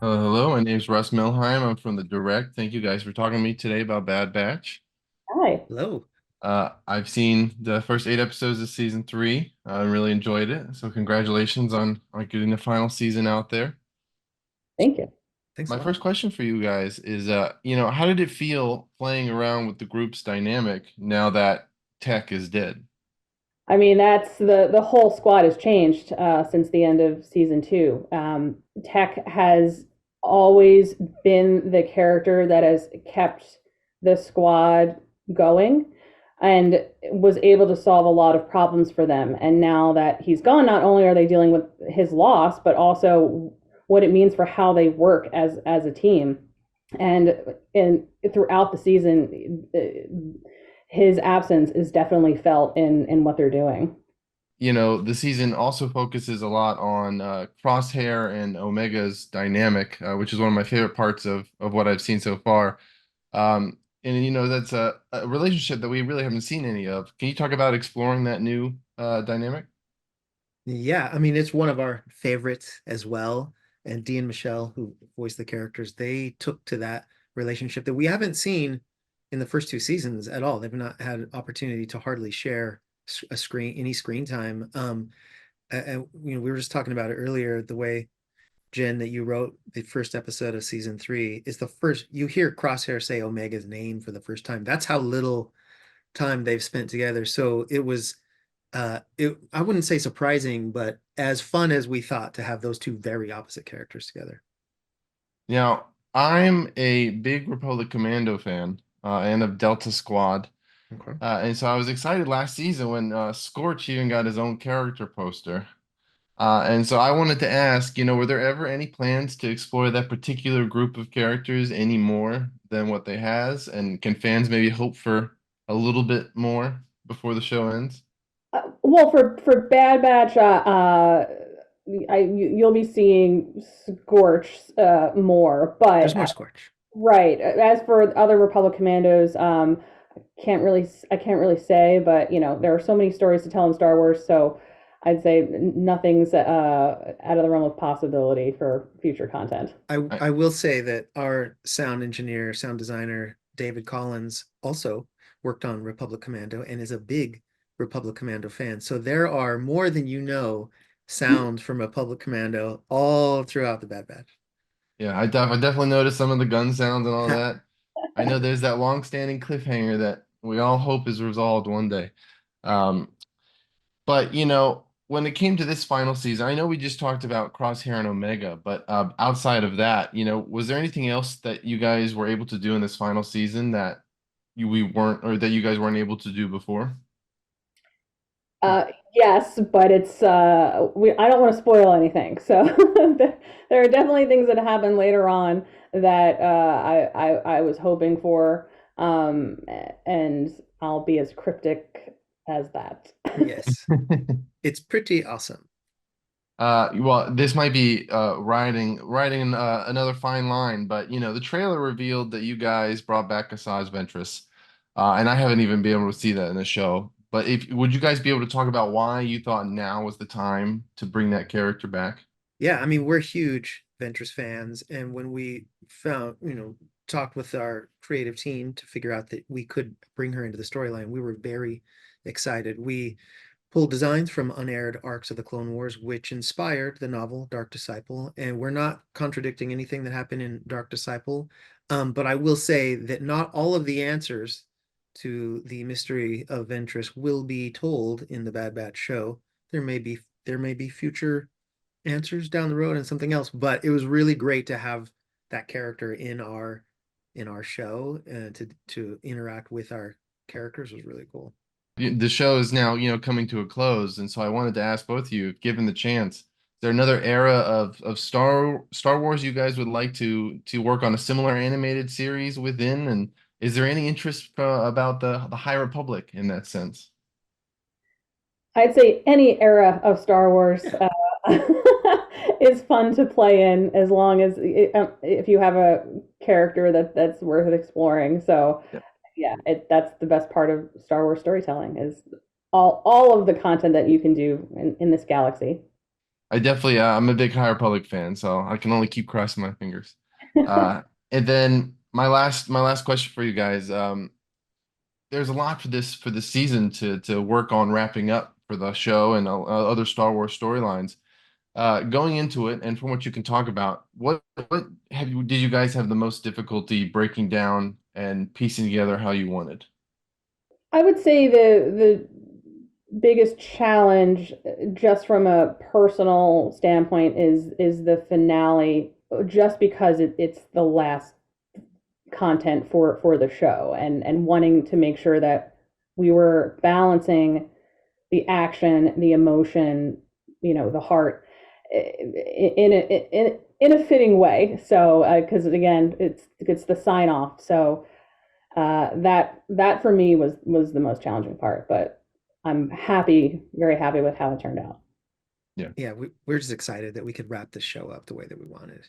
Hello, my name's Russ Milheim. I'm from the Direct. Thank you guys for talking to me today about Bad Batch. Hi, Hello. I've seen the first 8 episodes of season three. I really enjoyed it. So congratulations on getting the final season out there. thank you. Thanks a My lot. first question for you guys is, how did it feel playing around with the group's dynamic now that Tech is dead? I mean, that's the whole squad has changed since the end of season two. Tech has always been the character that has kept the squad going and was able to solve a lot of problems for them. And now that he's gone, not only are they dealing with his loss, but also what it means for how they work as a team. And throughout the season, his absence is definitely felt in what they're doing. The season also focuses a lot on Crosshair and Omega's dynamic, which is one of my favorite parts of what I've seen so far. And that's a relationship that we really haven't seen any of. Can you talk about exploring that new dynamic? Yeah, I mean, it's one of our favorites as well. And Dee and Michelle, who voiced the characters, they took to that relationship that we haven't seen in the first two seasons at all. They've not had an opportunity to hardly share any screen time. And we were just talking about it earlier, the way Jen that you wrote the first episode of season three is the first you hear Crosshair say Omega's name for the first time. That's how little time they've spent together. So it was I wouldn't say surprising, but as fun as we thought to have those two very opposite characters together. Now, I'm a big Republic Commando fan and of Delta Squad. Okay. And so I was excited last season when Scorch even got his own character poster. And so I wanted to ask, were there ever any plans to explore that particular group of characters any more than what they has? And can fans maybe hope for a little bit more before the show ends? Well, for Bad Batch, you'll be seeing Scorch more, There's but more Scorch. right. As for other Republic Commandos, I can't really say, but there are so many stories to tell in Star Wars, so I'd say nothing's out of the realm of possibility for future content. I will say that our sound engineer, sound designer, David Collins, also worked on Republic Commando and is a big Republic Commando fan. So there are more than you know sounds from Republic Commando all throughout the Bad Batch. Yeah, I definitely noticed some of the gun sounds and all that. I know there's that long-standing cliffhanger that we all hope is resolved one day. Um, but when it came to this final season, I know we just talked about Crosshair and Omega, but outside of that, was there anything else that you guys were able to do in this final season that we weren't, or that you guys weren't able to do before? Uh, yes, but it's I don't want to spoil anything. So there are definitely things that happen later on that I was hoping for, and I'll be as cryptic as that. Yes, it's pretty awesome. Well, this might be riding another fine line, but the trailer revealed that you guys brought back Asajj Ventress, and I haven't even been able to see that in the show. But if would you guys be able to talk about why you thought now was the time to bring that character back? Yeah, I mean, we're huge Ventress fans, and when we found, talked with our creative team to figure out that we could bring her into the storyline, we were very excited. We pulled designs from unaired arcs of the Clone Wars, which inspired the novel Dark Disciple, and we're not contradicting anything that happened in Dark Disciple. But I will say that not all of the answers to the mystery of Ventress will be told in the Bad Batch show. There may be future answers down the road and something else, but it was really great to have that character in our show and to interact with our characters was really cool. The show is now, coming to a close, and so I wanted to ask both of you, if given the chance, is there another era of Star Wars you guys would like to work on a similar animated series within? And is there any interest about the High Republic in that sense? I'd say any era of Star Wars Yeah. is fun to play in as long as if you have a character that's worth exploring. So yeah, that's the best part of Star Wars storytelling is all of the content that you can do in this galaxy. I definitely I'm a big High Republic fan, so I can only keep crossing my fingers. And then my last question for you guys. There's a lot for this season to work on wrapping up for the show and other Star Wars storylines. Going into it, and from what you can talk about, what did you guys have the most difficulty breaking down and piecing together how you wanted? I would say the biggest challenge, just from a personal standpoint, is the finale, just because it's the last content for the show, and wanting to make sure that we were balancing the action, the emotion, the heart, in a fitting way. So, because again, it's the sign off. So that for me was the most challenging part. But I'm happy, very happy with how it turned out. Yeah. Yeah, we're just excited that we could wrap this show up the way that we wanted.